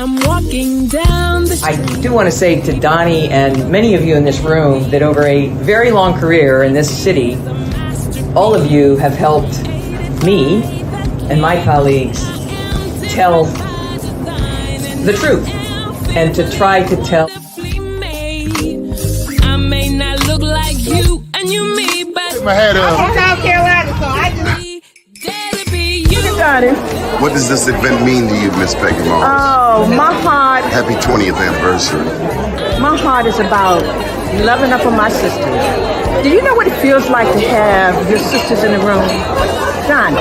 I'm walking down the street. I do want to say to Donnie and many of you in this room that over a very long career in this city, all of you have helped me and my colleagues tell the truth and to try to tell. I may not look like you and you me, but my head up. I'm South Carolina, so I just... What does this event mean to you, Miss Peggy Moss? Oh, my heart, Happy 20th anniversary. my heart is about loving up on my sisters. Do you know what it feels like to have your sisters in the room? John.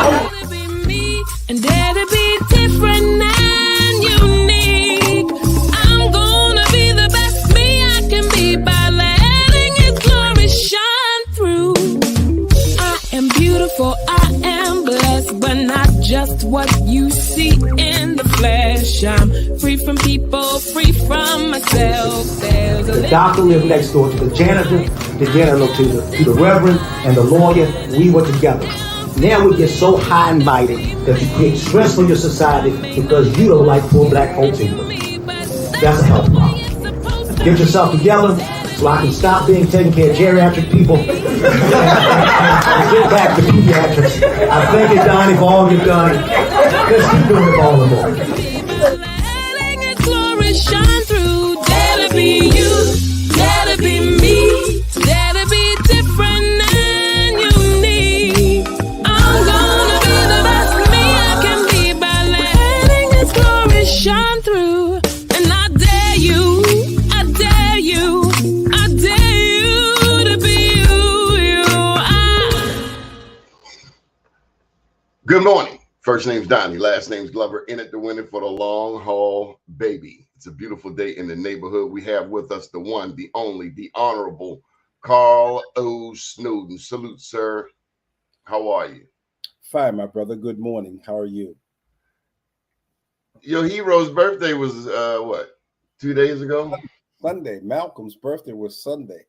And dare to be different and unique. I'm gonna be the best me I can be by letting His glory shine through. I am beautiful, I am blessed, but not just what you see in the flesh. I'm free from people, free from myself. The doctor lived next door to the janitor, to the reverend, and the lawyer. We were together. Now we get so high and mighty that you create stress for your society because you don't like poor black folks either. That's a health problem. Get yourself together so I can stop being taking care of geriatric people and get back to pediatrics. I thank you, Donnie, for all you've done. Let's keep doing it for all the more. Letting His glory shine through. Dare to be you, dare to be me, dare to be different and unique. I'm gonna be the best me I can be by letting His glory shine through. And I dare you, I dare you, I dare you to be you. Good morning. First name's Donnie, last name's Glover. In it to win it for the long haul, baby. It's a beautiful day in the neighborhood. We have with us the one, the only, the honorable Carl O. Snowden. Salute, sir. How are you? Fine, my brother. Good morning. How are you? Your hero's birthday was, what, 2 days ago? Sunday. Malcolm's birthday was Sunday.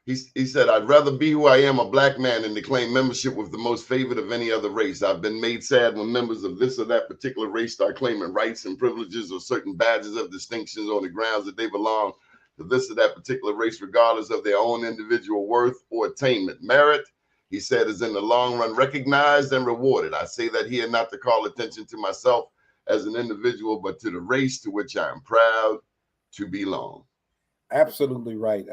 He said, I'd rather be who I am, a black man, than to claim membership with the most favored of any other race. I've been made sad when members of this or that particular race start claiming rights and privileges or certain badges of distinctions on the grounds that they belong to this or that particular race, regardless of their own individual worth or attainment. Merit, he said, is in the long run recognized and rewarded. I say that here not to call attention to myself as an individual, but to the race to which I am proud to belong. Absolutely right.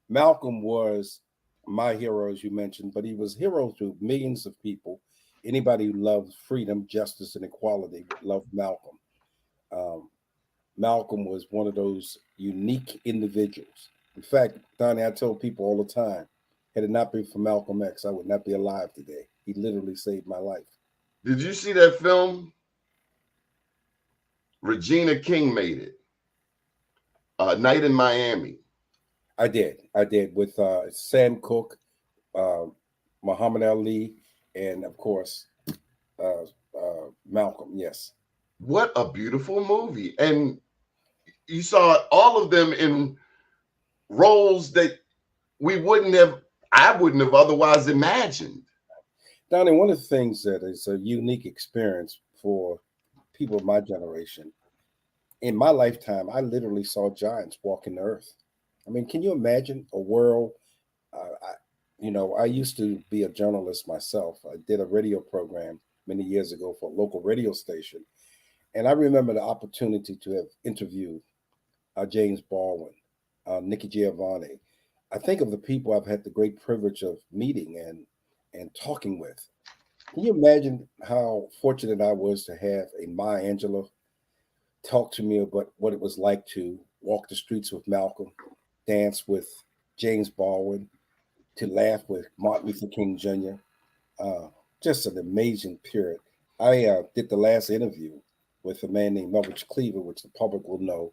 Malcolm was my hero, as you mentioned, but he was hero to millions of people. Anybody who loves freedom, justice, and equality loved Malcolm. Malcolm was one of those unique individuals. In fact, Donnie, I tell people all the time, had it not been for Malcolm X, I would not be alive today. He literally saved my life. Did you see that film? Regina King made it. Night in Miami. I did with Sam Cooke, Muhammad Ali, and of course, Malcolm. Yes. What a beautiful movie. And you saw all of them in roles that I wouldn't have otherwise imagined. Donnie, one of the things that is a unique experience for people of my generation, in my lifetime, I literally saw giants walking the earth. I mean, can you imagine a world? I used to be a journalist myself. I did a radio program many years ago for a local radio station. And I remember the opportunity to have interviewed James Baldwin, Nikki Giovanni. I think of the people I've had the great privilege of meeting and talking with. Can you imagine how fortunate I was to have a Maya Angelou talk to me about what it was like to walk the streets with Malcolm, dance with James Baldwin, to laugh with Martin Luther King Jr. Just an amazing period. I did the last interview with a man named Elbridge Cleaver, which the public will know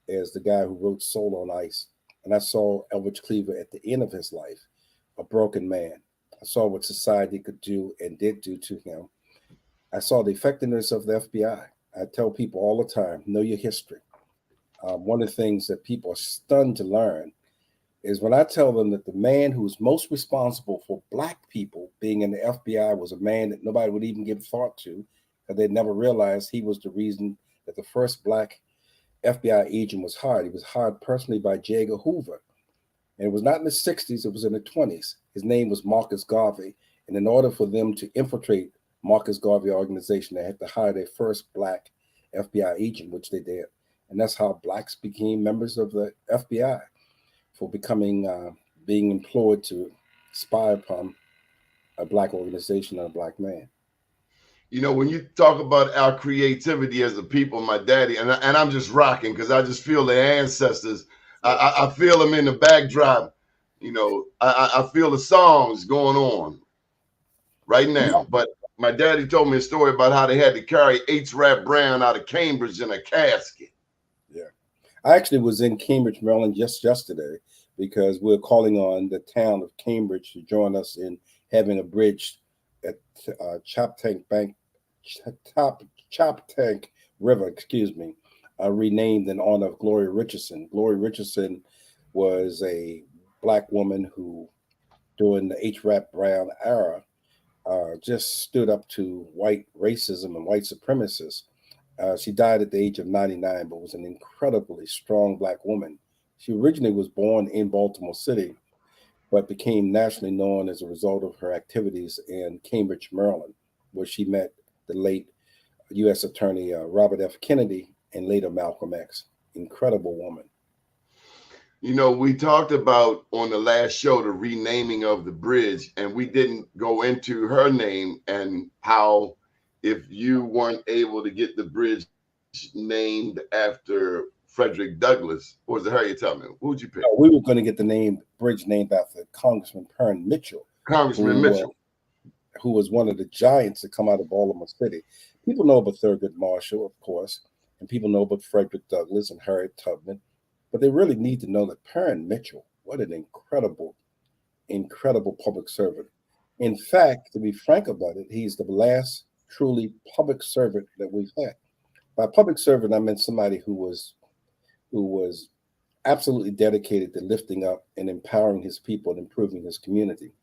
as the guy who wrote Soul on Ice. And I saw Elbridge Cleaver at the end of his life, a broken man. I saw what society could do and did do to him. I saw the effectiveness of the FBI. I tell people all the time, know your history. One of the things that people are stunned to learn is when I tell them that the man who's most responsible for Black people being in the FBI was a man that nobody would even give thought to, because they never realized he was the reason that the first black FBI agent was hired. He was hired personally by J. Edgar Hoover. And it was not in the 60s, it was in the 20s. His name was Marcus Garvey. And in order for them to infiltrate Marcus Garvey organization, they had to hire their first black FBI agent, which they did. And that's how blacks became members of the FBI, for being employed to spy upon a black organization and a black man. You know, when you talk about our creativity as a people, my daddy, and I'm just rocking because I just feel the ancestors. I feel them in the backdrop. You know, I feel the songs going on right now. But my daddy told me a story about how they had to carry H-Rap Brown out of Cambridge in a casket. Yeah. I actually was in Cambridge, Maryland just yesterday because we're calling on the town of Cambridge to join us in having a bridge at Choptank River, renamed in honor of Gloria Richardson. Gloria Richardson was a black woman who, during the H-Rap Brown era, just stood up to white racism and white supremacists. She died at the age of 99, but was an incredibly strong black woman. She originally was born in Baltimore City, but became nationally known as a result of her activities in Cambridge, Maryland, where she met the late U.S. Attorney Robert F. Kennedy and later Malcolm X. Incredible woman. You know, we talked about on the last show the renaming of the bridge, and we didn't go into her name and how, if you weren't able to get the bridge named after Frederick Douglass, or was it Harriet Tubman? Who would you pick? We were going to get the bridge named after Congressman Perrin Mitchell. Congressman Mitchell. Who was one of the giants that come out of Baltimore City. People know about Thurgood Marshall, of course, and people know about Frederick Douglass and Harriet Tubman, but they really need to know that Perrin Mitchell, what an incredible public servant. In fact, to be frank about it, he's the last truly public servant that we've had. By public servant, I meant somebody who was absolutely dedicated to lifting up and empowering his people and improving his community.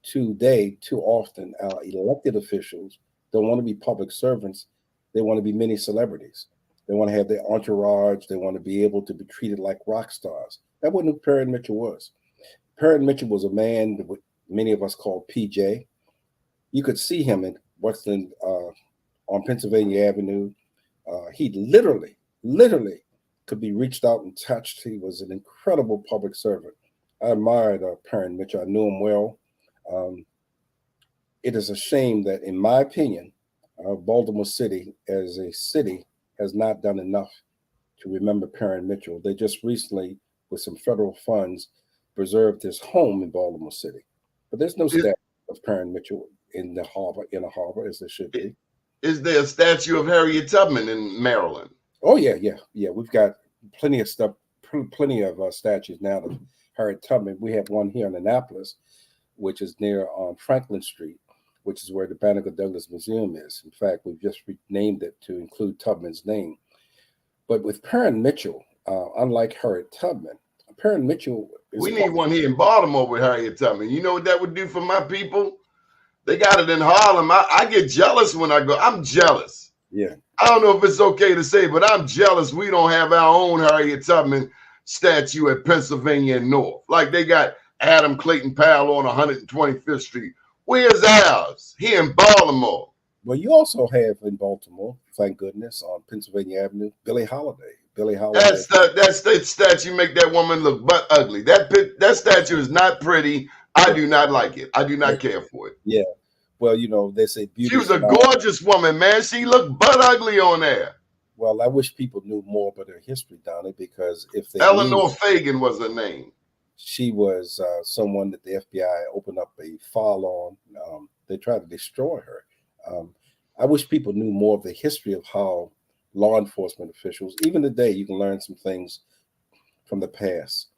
Today, too often, our elected officials don't want to be public servants. They want to be mini celebrities. They want to have their entourage. They want to be able to be treated like rock stars. That wasn't who Perrin Mitchell was. Perrin Mitchell was a man that many of us call PJ. You could see him in Western on Pennsylvania Avenue. He literally could be reached out and touched. He was an incredible public servant. I admired Perrin Mitchell. I knew him well. It is a shame that, in my opinion, Baltimore City as a city has not done enough to remember Perrin Mitchell. They just recently, with some federal funds, preserved his home in Baltimore City. But there's no statue of Perrin Mitchell in a harbor, as there should be. Is there a statue of Harriet Tubman in Maryland? Oh, yeah. We've got plenty of stuff, plenty of statues now of Harriet Tubman. We have one here in Annapolis, which is near on Franklin Street, which is where the Banneker Douglas Museum is. In fact, we've just renamed it to include Tubman's name. But with Perrin Mitchell, unlike Harriet Tubman, Perrin Mitchell is... We need one here in Baltimore with Harriet Tubman. You know what that would do for my people? They got it in Harlem. I get jealous when I go. I'm jealous. Yeah. I don't know if it's okay to say, but I'm jealous we don't have our own Harriet Tubman statue at Pennsylvania and North. Like they got Adam Clayton Powell on 125th Street. Where's ours? Here in Baltimore. Well, you also have in Baltimore, thank goodness, on Pennsylvania Avenue, Billie Holiday. That statue make that woman look butt ugly. That statue is not pretty. I do not like it. I do not care for it. Yeah. Well, you know, they say beauty. She was a gorgeous woman, man. She looked butt ugly on there. Well, I wish people knew more about her history, Donnie, because if they Eleanor Fagan was her name. She was someone that the FBI opened up a file on. They tried to destroy her. I wish people knew more of the history of how law enforcement officials, even today, you can learn some things from the past.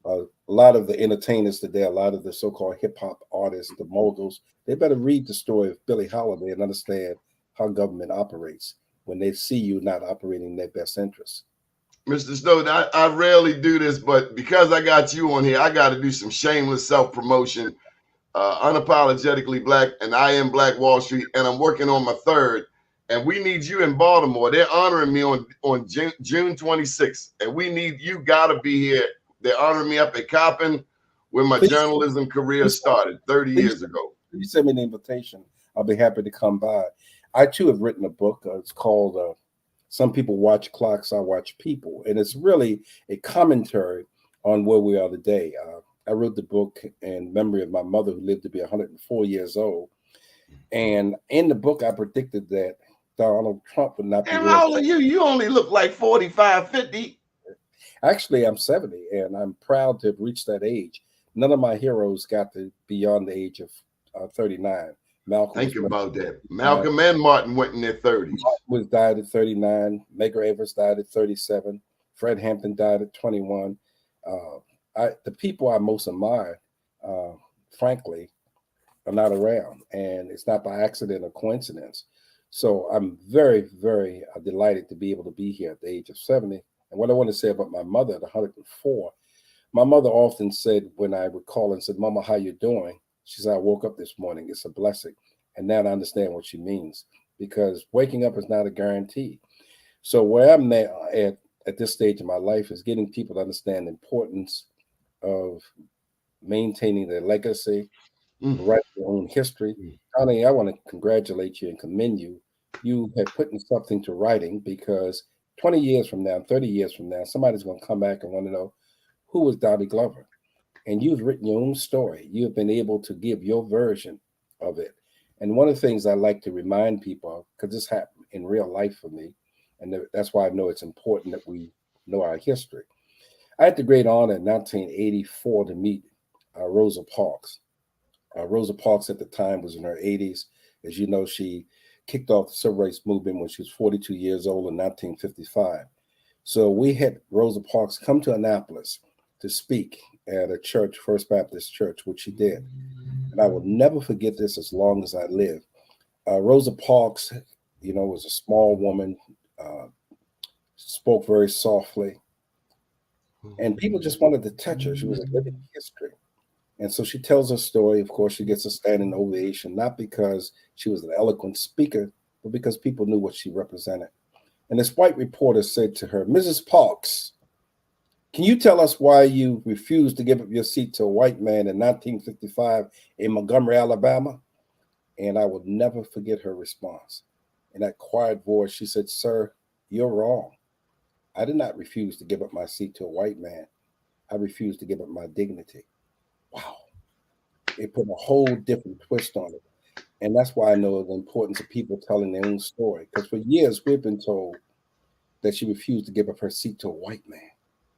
A lot of the entertainers today, a lot of the so-called hip-hop artists, the moguls, they better read the story of Billie Holiday and understand how government operates when they see you not operating in their best interests. Mr. Snowden, I rarely do this, but because I got you on here, I got to do some shameless self-promotion. Unapologetically Black, and I am Black Wall Street, and I'm working on my third. and we need you in Baltimore. They're honoring me on June 26th, and we need you. Gotta be here. They're honoring me up at Coppin, where my journalism career started 30 years ago. You send me an invitation. I'll be happy to come by. I too have written a book. It's called Some People Watch Clocks, I Watch People. And it's really a commentary on where we are today. I wrote the book in memory of my mother, who lived to be 104 years old. And in the book, I predicted that Donald Trump would not be. And how old are you? You only look like 45, 50. Actually, I'm 70, and I'm proud to have reached that age. None of my heroes got to beyond the age of 39. Malcolm. Think about that. Malcolm and Martin went in their 30s. Was died at 39. Medgar Evers died at 37. Fred Hampton died at 21. The people I most admire, frankly, are not around, and it's not by accident or coincidence. So I'm very, very delighted to be able to be here at the age of 70. And what I want to say about my mother at 104, my mother often said, when I would call and said, "Mama, how you doing?" She said, "I woke up this morning. It's a blessing." And now I understand what she means, because waking up is not a guarantee. So where I'm at this stage of my life is getting people to understand the importance of maintaining their legacy, write their own history. Connie, I want to congratulate you and commend you. You have put in something to writing, because 20 years from now, 30 years from now, somebody's going to come back and want to know, who was Donnie Glover? And you've written your own story. You have been able to give your version of it. And one of the things I like to remind people of, because this happened in real life for me, and that's why I know it's important that we know our history. I had the great honor in 1984 to meet Rosa Parks. Rosa Parks at the time was in her 80s. As you know, she kicked off the civil rights movement when she was 42 years old in 1955. So we had Rosa Parks come to Annapolis to speak at a church, First Baptist Church, which she did. And I will never forget this as long as I live. Rosa Parks, was a small woman, spoke very softly, and people just wanted to touch her. She was a living history. And so she tells her story. Of course, she gets a standing ovation, not because she was an eloquent speaker, but because people knew what she represented. And this white reporter said to her, "Mrs. Parks, can you tell us why you refused to give up your seat to a white man in 1955 in Montgomery, Alabama?" And I will never forget her response. In that quiet voice, she said, "Sir, you're wrong. I did not refuse to give up my seat to a white man. I refused to give up my dignity." Wow. It put a whole different twist on it. And that's why I know the importance of people telling their own story. Because for years, we've been told that she refused to give up her seat to a white man.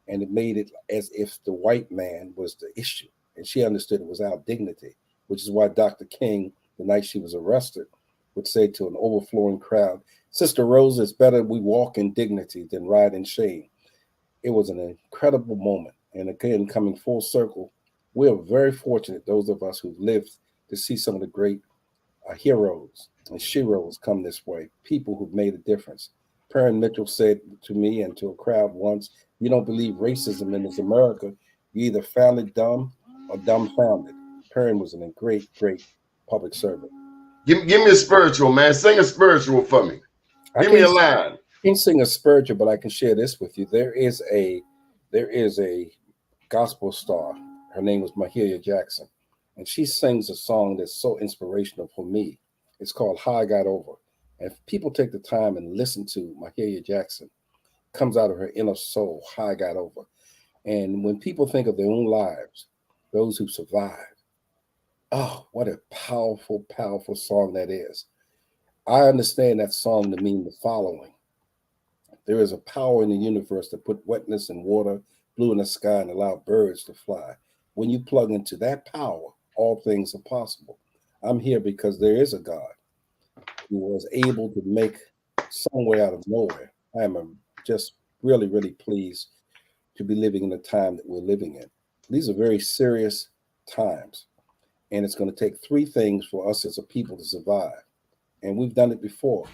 And it made it as if the white man was the issue. And she understood it was our dignity, which is why Dr. King, the night she was arrested, would say to an overflowing crowd, "Sister Rose, it's better we walk in dignity than ride in shame." It was an incredible moment. And again, coming full circle, we're very fortunate, those of us who've lived, to see some of the great heroes and sheroes come this way, people who've made a difference. Perrin Mitchell said to me and to a crowd once, "You don't believe racism in this America, you either found it dumb or dumbfounded." Perrin was a great, great public servant. Give me a spiritual, man. Sing a spiritual for me. Give me a line. I can't sing a spiritual, but I can share this with you. There is a gospel star. Her name was Mahalia Jackson. And she sings a song that's so inspirational for me. It's called "How I Got Over." And if people take the time and listen to Mahalia Jackson, it comes out of her inner soul, "How I Got Over." And when people think of their own lives, those who survived, oh, what a powerful, powerful song that is. I understand that song to mean the following. There is a power in the universe that put wetness in water, blue in the sky, and allow birds to fly. When you plug into that power, all things are possible. I'm here because there is a God who was able to make some way out of nowhere. I am just really, really pleased to be living in the time that we're living in. These are very serious times, and it's going to take three things for us as a people to survive. And we've done it before.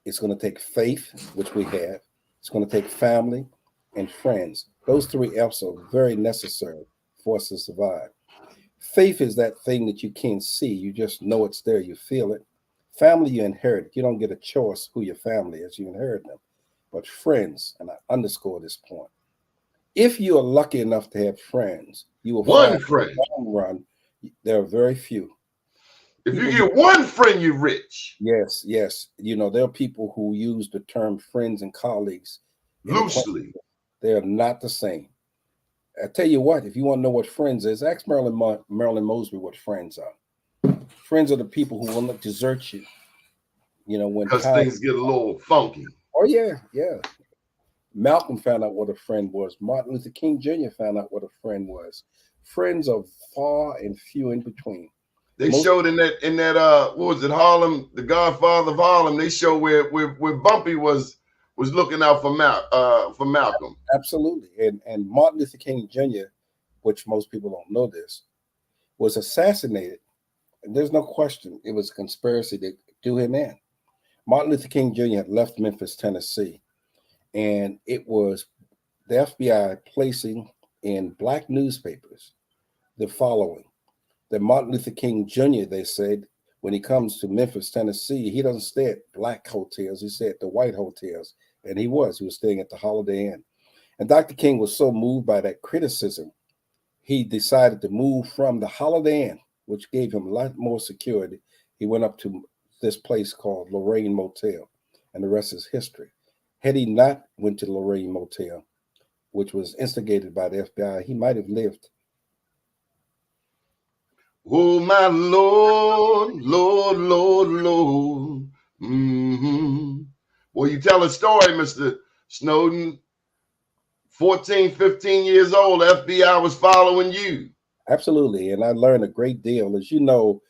It's going to take faith, which we have. It's going to take family and friends. Those three F's are very necessary for us to survive. Faith is that thing that you can't see. You just know it's there. You feel it. Family you inherit. You don't get a choice who your family is. You inherit them. But friends, and I underscore this point, if you are lucky enough to have friends, you will One find friend. in the long run, there are very few. If you get one friend, you're rich. Yes, yes. You know, there are people who use the term friends and colleagues Loosely. They are not the same. I tell you what, if you want to know what friends is, ask Marilyn Mosby what friends are. Friends are the people who will not desert you. You know, when because things get a little funky. Oh yeah, yeah. Malcolm found out what a friend was. Martin Luther King Jr. found out what a friend was. Friends are far and few in between. They showed in that what was it, Harlem, The Godfather of Harlem. They show where Bumpy was looking out for Malcolm. Absolutely, and Martin Luther King Jr., which most people don't know this, was assassinated. And there's no question it was a conspiracy to do him in. Martin Luther King Jr. had left Memphis, Tennessee, and it was the FBI placing in black newspapers the following: that Martin Luther King Jr., they said, when he comes to Memphis, Tennessee, he doesn't stay at black hotels, he stayed at the white hotels. And he was staying at the Holiday Inn. And Dr. King was so moved by that criticism, he decided to move from the Holiday Inn, which gave him a lot more security. He went up to this place called Lorraine Motel, and the rest is history. Had he not went to Lorraine Motel, which was instigated by the FBI, he might have lived. Oh, my Lord, Lord, Lord, Lord. Mm-hmm. Well, you tell a story, Mr. Snowden. 14, 15 years old, FBI was following you. Absolutely. And I learned a great deal. As you know,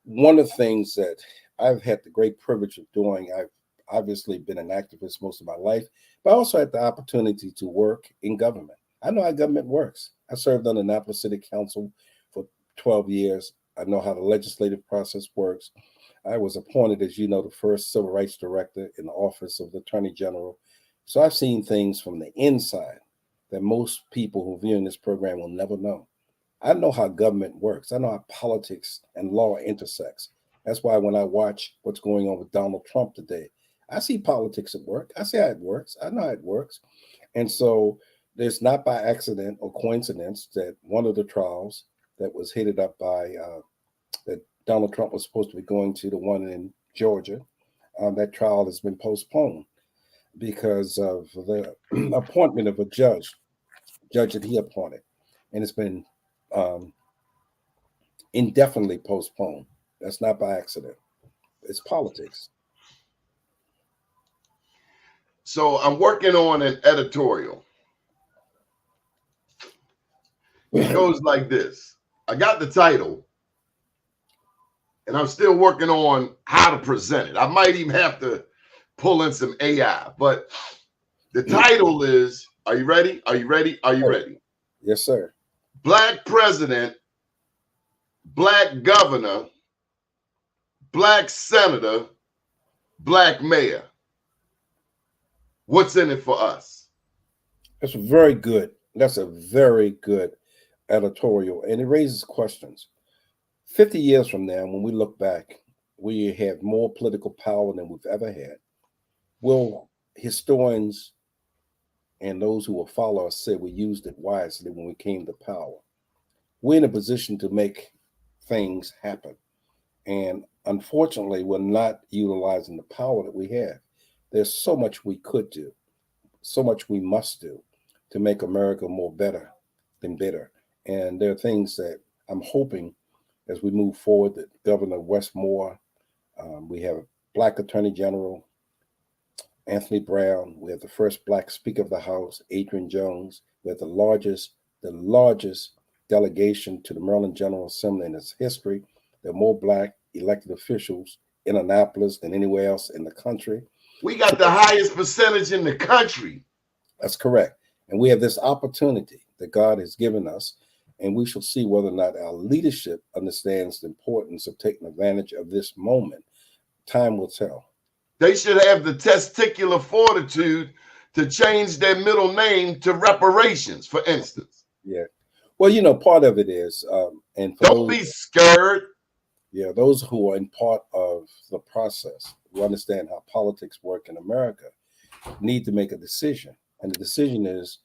one of the things that I've had the great privilege of doing, I've obviously been an activist most of my life, but I also had the opportunity to work in government. I know how government works. I served on the Annapolis City Council for 12 years. I know how the legislative process works. I was appointed, as you know, the first civil rights director in the office of the Attorney General. So I've seen things from the inside that most people who view in this program will never know. I know how government works. I know how politics and law intersects. That's why when I watch what's going on with Donald Trump today, I see politics at work. I see how it works. I know how it works. And so there's not by accident or coincidence that one of the trials that was headed up by that Donald Trump was supposed to be going to, the one in Georgia, that trial has been postponed because of the appointment of a judge that he appointed. And it's been indefinitely postponed. That's not by accident. It's politics. So I'm working on an editorial. It goes like this. I got the title, and I'm still working on how to present it. I might even have to pull in some AI, but the title is, are you ready? Are you ready? Are you ready? Yes, sir. Black president, black governor, black senator, black mayor. What's in it for us? That's very good. That's a very good editorial, and it raises questions. 50 years from now, when we look back, we have more political power than we've ever had. Will historians and those who will follow us say we used it wisely when we came to power? We're in a position to make things happen. And unfortunately, we're not utilizing the power that we have. There's so much we could do, so much we must do to make America more better than bitter. And there are things that I'm hoping as we move forward that Governor Westmore, we have a Black Attorney General, Anthony Brown, we have the first Black Speaker of the House, Adrian Jones, we have the largest delegation to the Maryland General Assembly in its history. There are more Black elected officials in Annapolis than anywhere else in the country. We got the highest percentage in the country. That's correct. And we have this opportunity that God has given us, and we shall see whether or not our leadership understands the importance of taking advantage of this moment. Time will tell. They should have the testicular fortitude to change their middle name to reparations, for instance. Yeah. Well, part of it is, and for don't be scared. Yeah, those who are in part of the process, who understand how politics work in America, need to make a decision. And the decision is,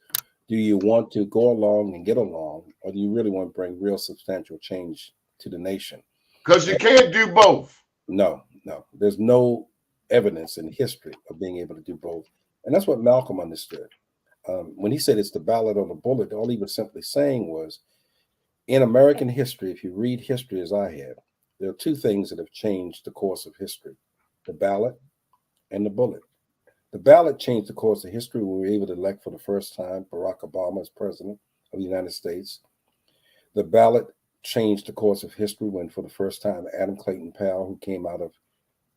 do you want to go along and get along, or do you really want to bring real substantial change to the nation? Because you can't do both. No, no. There's no evidence in history of being able to do both. And that's what Malcolm understood. When he said it's the ballot or the bullet, all he was simply saying was, in American history, if you read history as I have, there are two things that have changed the course of history: the ballot and the bullet. The ballot changed the course of history when we were able to elect for the first time Barack Obama as president of the United States. The ballot changed the course of history when, for the first time, Adam Clayton Powell, who came out of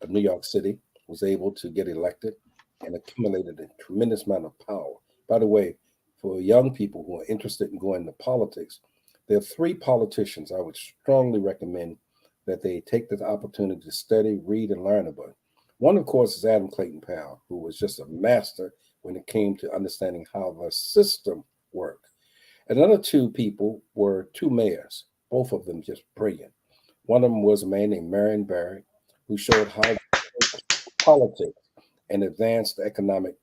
New York City, was able to get elected and accumulated a tremendous amount of power. By the way, for young people who are interested in going into politics, there are three politicians I would strongly recommend that they take the opportunity to study, read, and learn about. One, of course, is Adam Clayton Powell, who was just a master when it came to understanding how the system worked. Another two people were two mayors, both of them just brilliant. One of them was a man named Marion Barry, who showed how politics and advanced the economic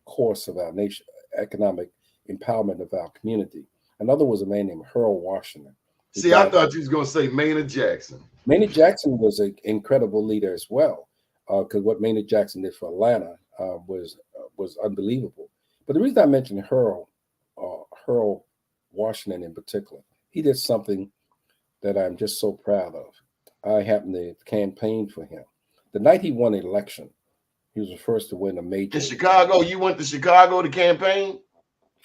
course of our nation, economic empowerment of our community. Another was a man named Harold Washington. See, I thought you was going to say Maynard Jackson. Maynard Jackson was an incredible leader as well, because what Maynard Jackson did for Atlanta was unbelievable. But the reason I mentioned Harold Washington in particular, he did something that I'm just so proud of. I happened to campaign for him. The night he won the election, he was the first to win a major. In Chicago, you went to Chicago to campaign?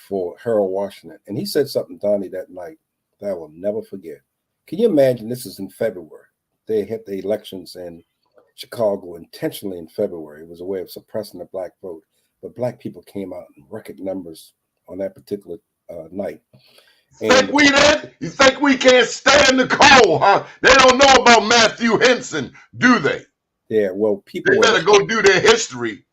For Harold Washington. And he said something, Donnie, that night that I will never forget. Can you imagine, this is in February. They had the elections in Chicago intentionally in February. It was a way of suppressing the black vote. But black people came out in record numbers on that particular night. And you think we can't stand the cold, huh? They don't know about Matthew Henson, do they? Yeah, well, people... They better go do their history.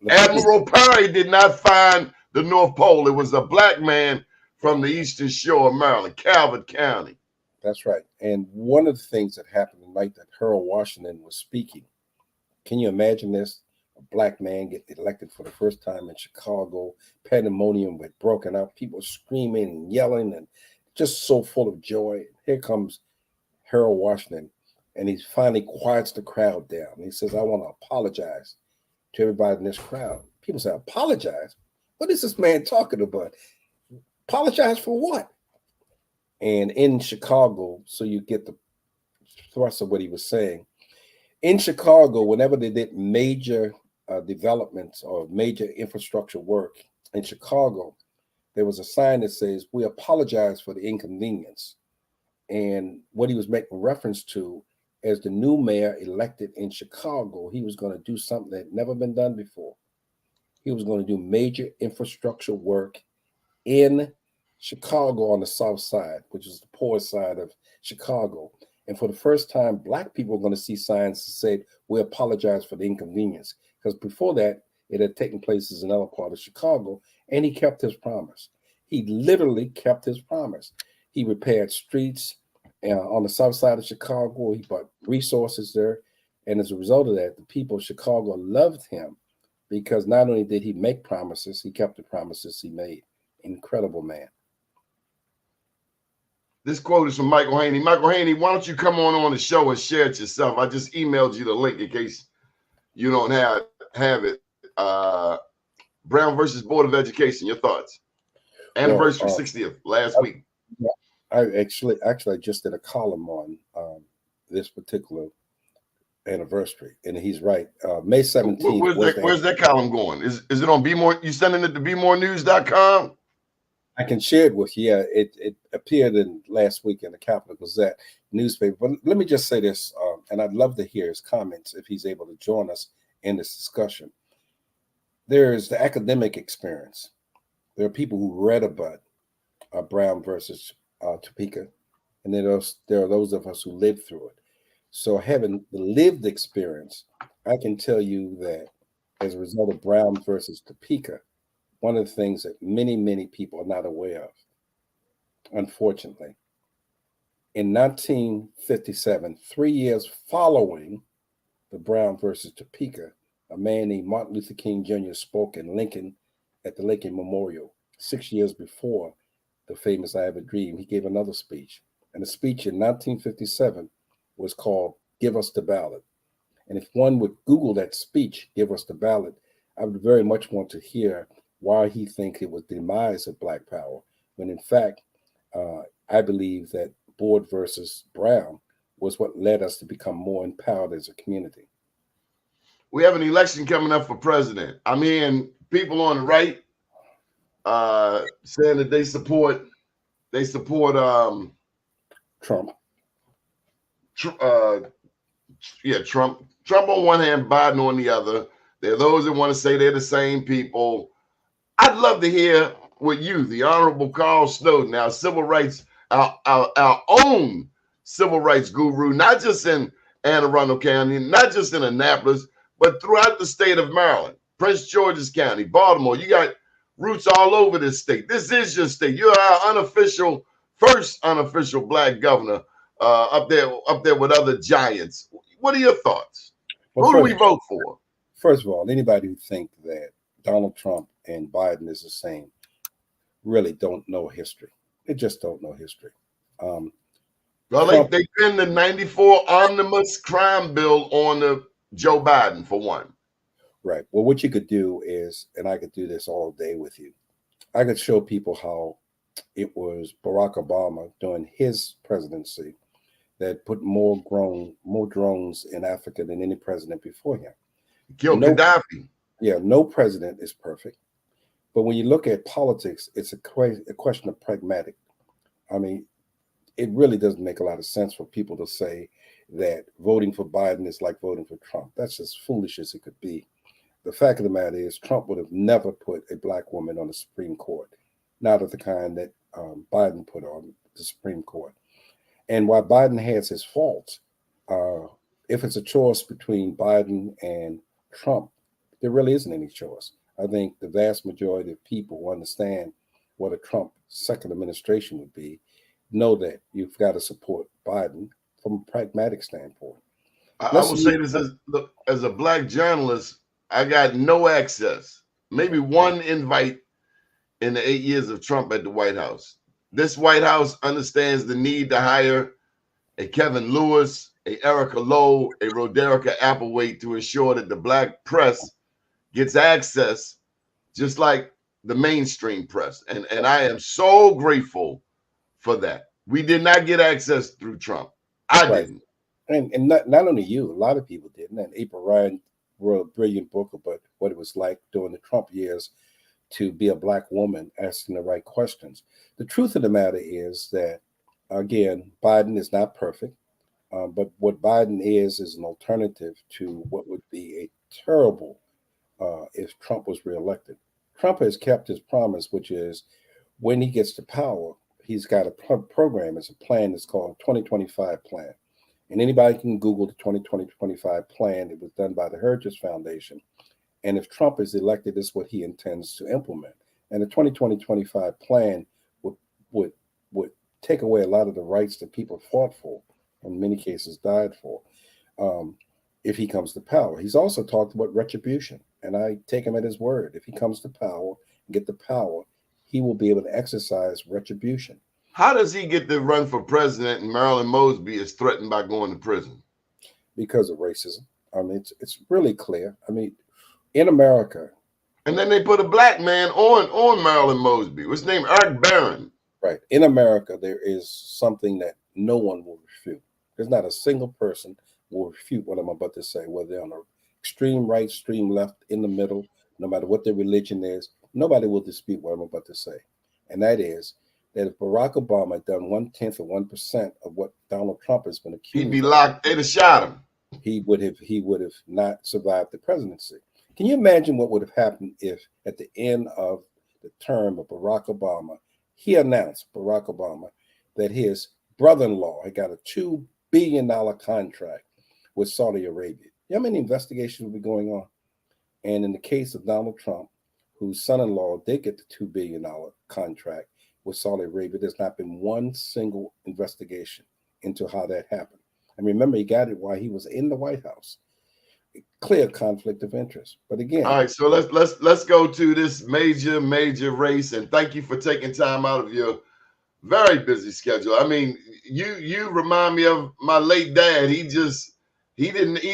Admiral Perry did not find the North Pole. It was a black man from the eastern shore of Maryland, Calvert County. That's right. And one of the things that happened the night that Harold Washington was speaking, can you imagine this? A black man get elected for the first time in Chicago. Pandemonium had broken out. People screaming and yelling and just so full of joy. Here comes Harold Washington, and he finally quiets the crowd down. He says, I want to apologize to everybody in this crowd. People say, apologize? What is this man talking about? Apologize for what? And in Chicago, so you get the thrust of what he was saying. In Chicago, whenever they did major developments or major infrastructure work in Chicago, there was a sign that says, we apologize for the inconvenience. And what he was making reference to, as the new mayor elected in Chicago, he was going to do something that had never been done before. He was going to do major infrastructure work in Chicago on the south side, which is the poorest side of Chicago. And for the first time, black people are going to see signs that said, we apologize for the inconvenience. Because before that, it had taken place in another part of Chicago, and he kept his promise. He literally kept his promise. He repaired streets on the south side of Chicago. He brought resources there. And as a result of that, the people of Chicago loved him, because not only did he make promises, he kept the promises he made. Incredible man. This quote is from Michael Haney. Michael Haney, why don't you come on the show and share it yourself? I just emailed you the link in case you don't have it. Brown versus Board of Education, your thoughts? Anniversary 60th last week. I actually just did a column on this particular anniversary, and he's right. May 17th. Where's that column going? Is it on Be More? You sending it to BeMoreNews.com? I can share it with you. Yeah, it appeared in last week in the Capital Gazette newspaper. But let me just say this, and I'd love to hear his comments if he's able to join us in this discussion. There is the academic experience. There are people who read about Brown versus Topeka, and there are those of us who lived through it. So having the lived experience, I can tell you that as a result of Brown versus Topeka, one of the things that many, many people are not aware of, unfortunately, In 1957, 3 years following the Brown versus Topeka, a man named Martin Luther King Jr. spoke in Lincoln at the Lincoln Memorial. 6 years before the famous I Have a Dream, he gave another speech. And the speech in 1957 was called Give Us the Ballot. And if one would Google that speech, Give Us the Ballot, I would very much want to hear why he thinks it was the demise of Black Power, when in fact, I believe that Board versus Brown was what led us to become more empowered as a community. We have an election coming up for president. I'm hearing people on the right saying that they support Trump. Trump. Trump on one hand, Biden on the other. There are those that want to say they're the same people. I'd love to hear what you, the Honorable Carl Snowden, our civil rights, our own civil rights guru, not just in Anne Arundel County, not just in Annapolis, but throughout the state of Maryland, Prince George's County, Baltimore. You got roots all over this state. This is your state. You're our first unofficial Black governor up there with other giants. What are your thoughts? Who do we vote for? First of all, anybody who think that Donald Trump and Biden is the same really don't know history. They just don't know history. Well, they pinned the 94 omnibus crime bill on the Joe Biden, for one. Right. Well, what you could do is, and I could do this all day with you, I could show people how it was Barack Obama during his presidency that put more drones in Africa than any president before him. Killed Gaddafi. Yeah, no president is perfect. But when you look at politics, it's a question of pragmatic. I mean, it really doesn't make a lot of sense for people to say that voting for Biden is like voting for Trump. That's as foolish as it could be. The fact of the matter is Trump would have never put a Black woman on the Supreme Court, not of the kind that Biden put on the Supreme Court. And while Biden has his faults, if it's a choice between Biden and Trump, there really isn't any choice. I think the vast majority of people who understand what a Trump second administration would be know that you've got to support Biden from a pragmatic standpoint. I will say this as a Black journalist, I got no access, maybe one invite in the 8 years of Trump at the White House. This White House understands the need to hire a Kevin Lewis, a Erica Lowe, a Roderica Applewhite to ensure that the Black press gets access just like the mainstream press. And I am so grateful for that. We did not get access through Trump. I didn't. And not only you, a lot of people didn't. And April Ryan wrote a brilliant book about what it was like during the Trump years to be a Black woman asking the right questions. The truth of the matter is that, again, Biden is not perfect, but what Biden is an alternative to what would be a terrible if Trump was reelected. Trump has kept his promise, which is when he gets to power, he's got a program, it's a plan that's called 2025 plan. And anybody can Google the 2025 plan. It was done by the Heritage Foundation. And if Trump is elected, this is what he intends to implement. And the 2025 plan would take away a lot of the rights that people fought for, in many cases died for, if he comes to power. He's also talked about retribution. And I take him at his word. If he comes to power and get the power, he will be able to exercise retribution. How does he get to run for president and Marilyn Mosby is threatened by going to prison? Because of racism. I mean, it's really clear. I mean, in America. And then they put a Black man on Marilyn Mosby. What's his name? Eric Barron. Right. In America, there is something that no one will refute. There's not a single person will refute what I'm about to say, whether they're on the extreme right, extreme left, in the middle, no matter what their religion is. Nobody will dispute what I'm about to say. And that is that if Barack Obama had done 1/10 of 1% of what Donald Trump has been accused he'd be locked. They'd have shot him. He would have not survived the presidency. Can you imagine what would have happened if at the end of the term of Barack Obama, he announced, Barack Obama, that his brother-in-law had got a $2 billion contract with Saudi Arabia? You know how many investigations would be going on? And in the case of Donald Trump, whose son-in-law did get the $2 billion contract with Saudi Arabia, there's not been one single investigation. into how that happened. And remember, he got it while he was in the White House. Clear conflict of interest. But again, all right, so let's go to this major race, and thank you for taking time out of your very busy schedule. I mean, you remind me of my late dad. He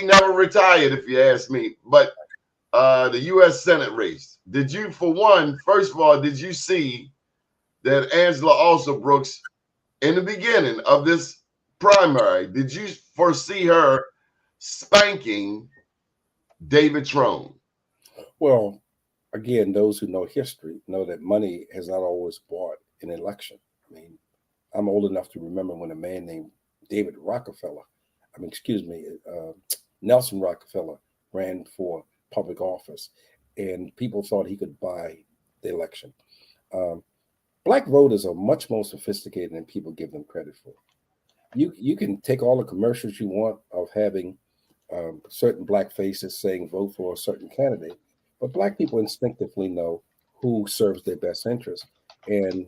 never retired, if you ask me. But the U.S. Senate race. Did you, for one, first of all, did you see that Angela Alsobrooks, in the beginning of this primary, did you foresee her spanking David Trone? well, again, those who know history know that money has not always bought an election. I mean, I'm old enough to remember when a man named David Rockefeller, Nelson Rockefeller ran for public office, and people thought he could buy the election. Um, Black voters are much more sophisticated than people give them credit for. You can take all the commercials you want of having certain black faces saying vote for a certain candidate, but black people instinctively know who serves their best interest. And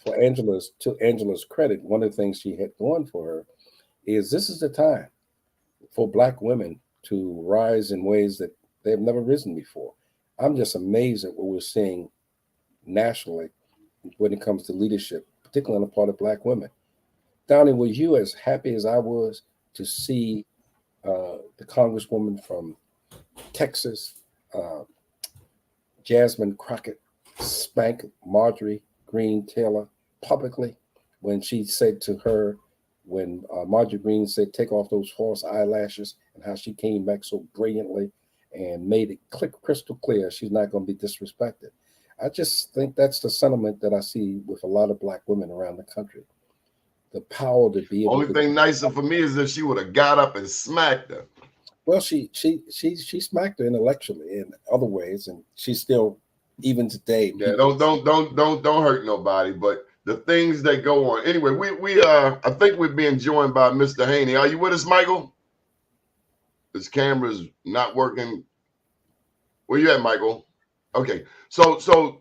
to Angela's credit, one of the things she had going for her is this is the time for black women to rise in ways that they have never risen before. I'm just amazed at what we're seeing nationally when it comes to leadership, particularly on the part of black women. Donnie, was you as happy as I was to see the Congresswoman from Texas, uh, Jasmine Crockett, spank Marjorie Greene Taylor publicly when she said to her, when Marjorie Greene said, take off those false eyelashes, and how she came back so brilliantly and made it crystal clear she's not going to be disrespected. I just think that's the sentiment that I see with a lot of black women around the country. The power to be able Only to. thing nicer for me is if she would have got up and smacked her. Well, she smacked her intellectually in other ways, and she's still, even today. Yeah, don't hurt nobody. But the things that go on. Anyway, we I think we're being joined by Mr. Haney. Are you with us, Michael? His camera's not working. Where you at, Michael? Okay, so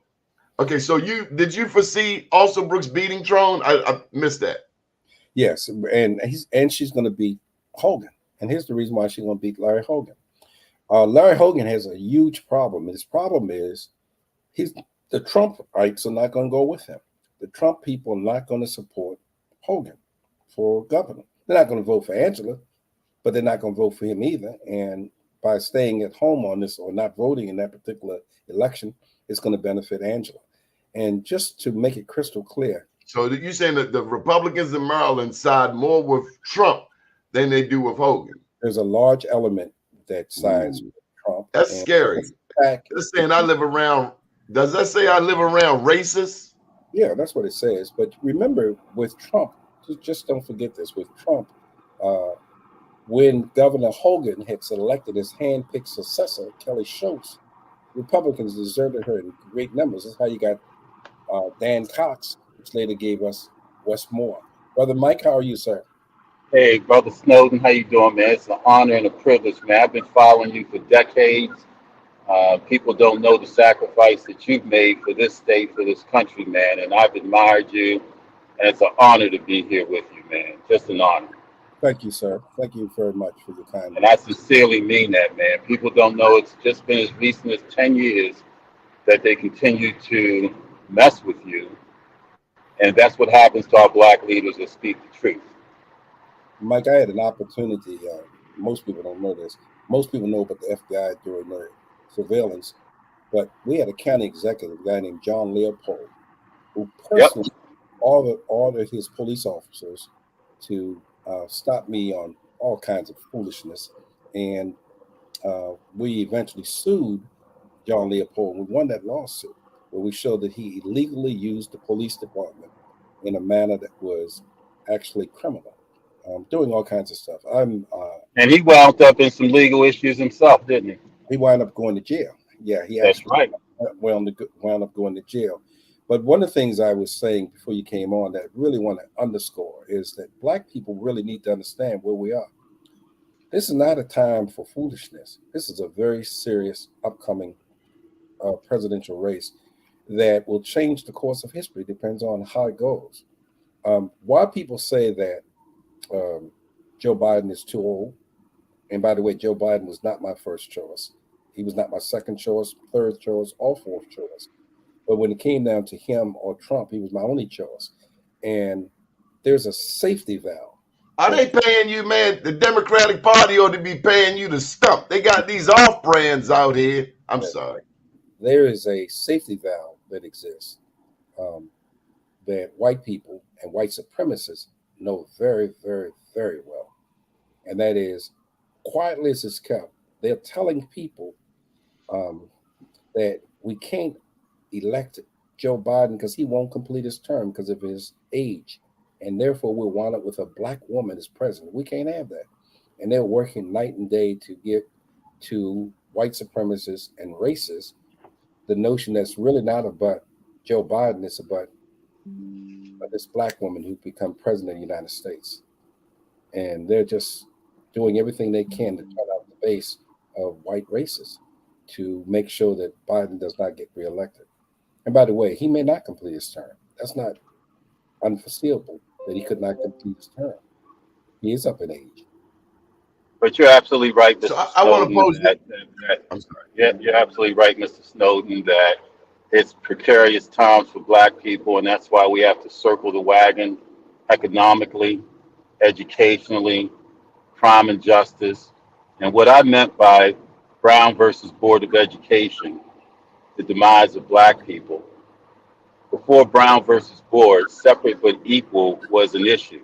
you did you foresee also Brooks beating Trone? I missed that. Yes, and she's going to beat Hogan. And here's the reason why she's going to beat Larry Hogan. Larry Hogan has a huge problem. His problem is the Trumpites are not going to go with him. The Trump people are not going to support Hogan for governor. They're not going to vote for Angela, but they're not going to vote for him either. And by staying at home on this or not voting in that particular election, it's going to benefit Angela. And just to make it crystal clear. So you're saying that the Republicans in Maryland side more with Trump than they do with Hogan? There's a large element that sides with Trump. That's scary. It's saying I live around. Does that say I live around racists? Yeah, that's what it says. But remember, with Trump, just don't forget this. With Trump, when Governor Hogan had selected his hand-picked successor, Kelly Schultz, Republicans deserted her in great numbers. That's how you got Dan Cox, which later gave us Wes Moore. Brother Mike, how are you, sir? Hey, Brother Snowden, how you doing, man? It's an honor and a privilege, man. I've been following you for decades. People don't know the sacrifice that you've made for this state, for this country, man. And I've admired you, and it's an honor to be here with you, man. Just an honor. Thank you, sir. Thank you very much for your kind. And I sincerely mean that, man. People don't know it's just been as recent as 10 years that they continue to mess with you. And that's what happens to our black leaders that speak the truth. Mike, I had an opportunity. Most people don't know this. Most people know about the FBI during their surveillance, but we had a county executive, a guy named John Leopold, who personally ordered his police officers to stop me on all kinds of foolishness. And we eventually sued John Leopold. We won that lawsuit where we showed that he illegally used the police department in a manner that was actually criminal, doing all kinds of stuff. And he wound up in some legal issues himself, didn't he? He wound up going to jail. Yeah, That's right. Wound up going to jail. But one of the things I was saying before you came on that I really want to underscore is that black people really need to understand where we are. This is not a time for foolishness. This is a very serious upcoming presidential race that will change the course of history. Depends on how it goes. Why people say that Joe Biden is too old. And by the way, Joe Biden was not my first choice. He was not my second choice, third choice, or fourth choice. But when it came down to him or Trump, he was my only choice. And there's a safety valve. Are they paying you, man? The Democratic Party ought to be paying you to stump. They got these off brands out here. I'm sorry. There is a safety valve that exists that white people and white supremacists know very, very, very well. And that is, quietly as it's kept, they're telling people that we can't elect Joe Biden because he won't complete his term because of his age. And therefore, we'll wind up with a black woman as president. We can't have that. And they're working night and day to get to white supremacists and racists the notion that's really not about Joe Biden, it's about this black woman who become president of the United States. And they're just doing everything they can to turn out the base of white racists to make sure that Biden does not get reelected. And by the way, he may not complete his term. That's not unforeseeable that he could not complete his term. He is up in age. But you're absolutely right, Mr. So I want to pose that. I'm sorry. Yeah, you're absolutely right, Mr. Snowden, that it's precarious times for black people, and that's why we have to circle the wagon economically, educationally, crime and justice. And what I meant by Brown versus Board of Education, the demise of black people. Before Brown versus Board, separate but equal was an issue.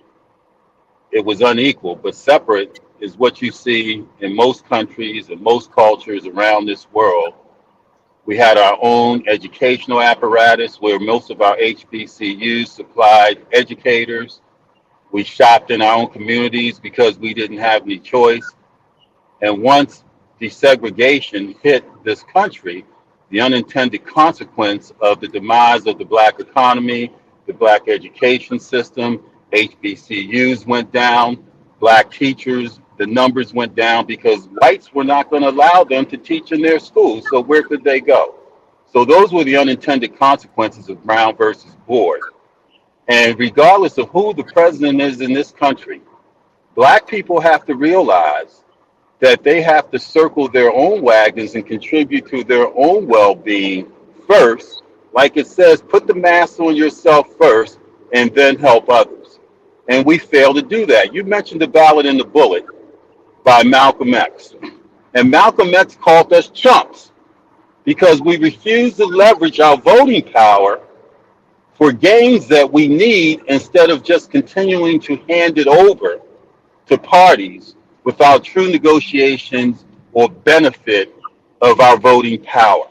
It was unequal, but separate is what you see in most countries and most cultures around this world. We had our own educational apparatus where most of our HBCUs supplied educators. We shopped in our own communities because we didn't have any choice. And once desegregation hit this country, the unintended consequence of the demise of the black economy, the black education system, HBCUs went down, black teachers, the numbers went down because whites were not going to allow them to teach in their schools. So where could they go? So those were the unintended consequences of Brown versus Board. And regardless of who the president is in this country, black people have to realize that they have to circle their own wagons and contribute to their own well-being first. Like it says, put the mask on yourself first and then help others. And we fail to do that. You mentioned the ballot and the bullet by Malcolm X. And Malcolm X called us chumps because we refuse to leverage our voting power for gains that we need instead of just continuing to hand it over to parties without true negotiations or benefit of our voting power.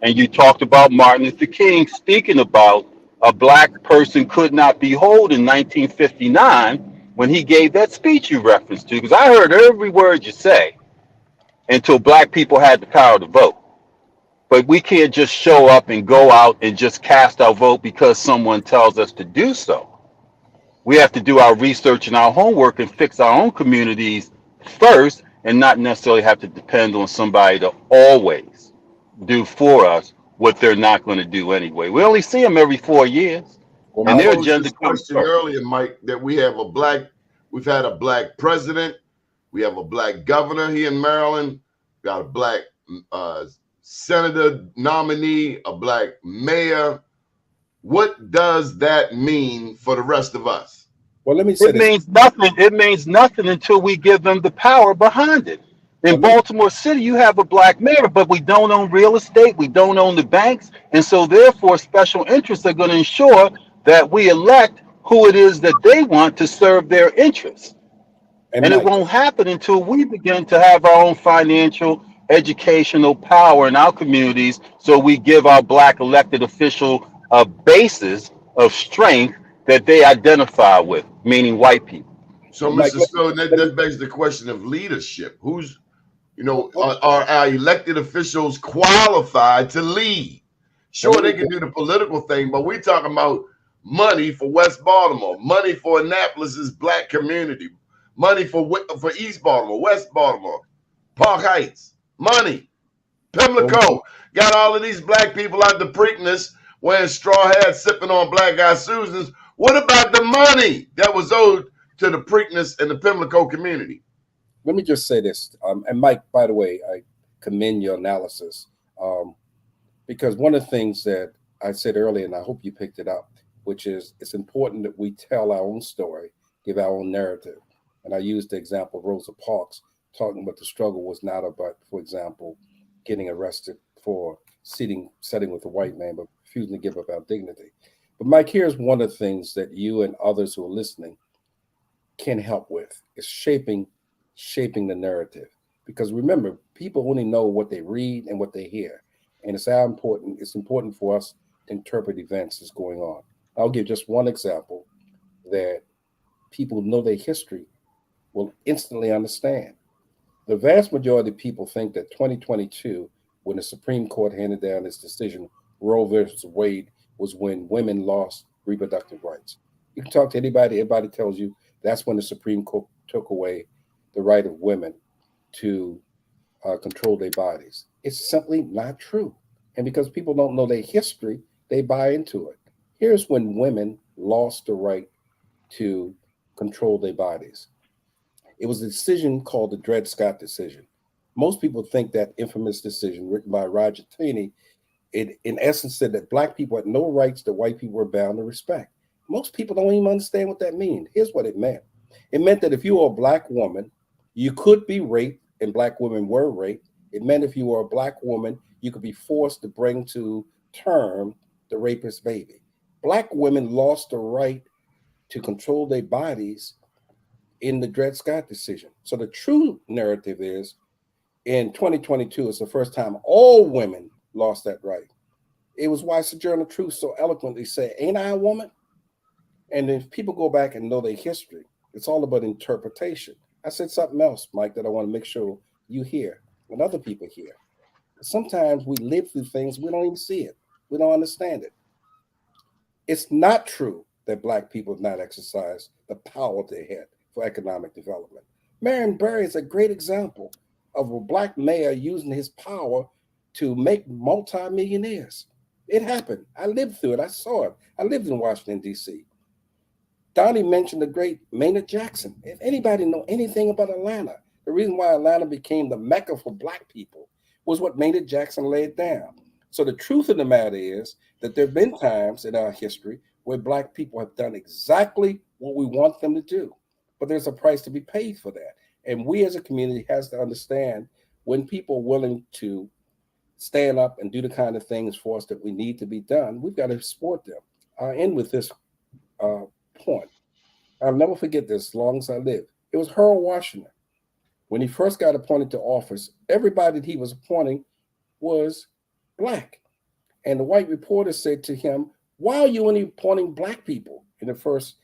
And you talked about Martin Luther King speaking about a black person could not be whole in 1959 when he gave that speech you referenced to, because I heard every word you say until black people had the power to vote. But we can't just show up and go out and just cast our vote because someone tells us to do so. We have to do our research and our homework and fix our own communities first and not necessarily have to depend on somebody to always do for us what they're not going to do anyway. We only see them every 4 years. Well, and I their posed agenda this comes question first. earlier, Mike, that we've had a black president, we have a black governor here in Maryland, got a black senator nominee, a black mayor. What does that mean for the rest of us? Well, let me say It means nothing. It means nothing until we give them the power behind it. In Baltimore City, you have a black mayor, but we don't own real estate. We don't own the banks. And so therefore, special interests are going to ensure that we elect who it is that they want to serve their interests. And it won't happen until we begin to have our own financial, educational power in our communities. So we give our black elected official a basis of strength that they identify with, meaning white people. So, Mr. Snowden, that begs the question of leadership. Are our elected officials qualified to lead? Sure, they can do the political thing, but we're talking about money for West Baltimore, money for Annapolis's black community, money for East Baltimore, West Baltimore, Park Heights, money. Pimlico got all of these black people out the Preakness wearing straw hats, sipping on Black Eyed Susans. What about the money that was owed to the Preakness and the Pimlico community. Let me just say this, and Mike, by the way, I commend your analysis, because one of the things that I said earlier, and I hope you picked it up, which is it's important that we tell our own story, give our own narrative. And I used the example of Rosa Parks talking about the struggle was not about, for example, getting arrested for setting with a white man, but refusing to give up our dignity. But Mike, here's one of the things that you and others who are listening can help with is shaping the narrative. Because remember, people only know what they read and what they hear. And it's important for us to interpret events that's going on. I'll give just one example that people who know their history will instantly understand. The vast majority of people think that 2022, when the Supreme Court handed down its decision, Roe versus Wade, was when women lost reproductive rights. You can talk to anybody tells you that's when the Supreme Court took away the right of women to control their bodies. It's simply not true. And because people don't know their history, they buy into it. Here's when women lost the right to control their bodies. It was a decision called the Dred Scott decision. Most people think that infamous decision written by Roger Taney, it in essence said that Black people had no rights that white people were bound to respect. Most people don't even understand what that means. Here's what it meant. It meant that if you were a Black woman, you could be raped, and Black women were raped. It meant if you were a Black woman, you could be forced to bring to term the rapist's baby. Black women lost the right to control their bodies in the Dred Scott decision. So the true narrative is in 2022, it's the first time all women lost that right. It was why Sojourner Truth so eloquently said, "Ain't I a woman?" And if people go back and know their history, it's all about interpretation. I said something else, Mike, that I want to make sure you hear and other people hear. Sometimes we live through things, we don't even see it. We don't understand it. It's not true that Black people have not exercised the power they had for economic development. Marion Barry is a great example of a Black mayor using his power to make multimillionaires. It happened. I lived through it. I saw it. I lived in Washington, D.C. Donnie mentioned the great Maynard Jackson. If anybody know anything about Atlanta, the reason why Atlanta became the mecca for Black people was what Maynard Jackson laid down. So the truth of the matter is that there have been times in our history where Black people have done exactly what we want them to do, but there's a price to be paid for that. And we as a community has to understand when people are willing to stand up and do the kind of things for us that we need to be done, we've got to support them. I'll end with this point. I'll never forget this as long as I live. It was Harold Washington. When he first got appointed to office, everybody that he was appointing was Black. And the white reporter said to him, "Why are you only appointing Black people in the first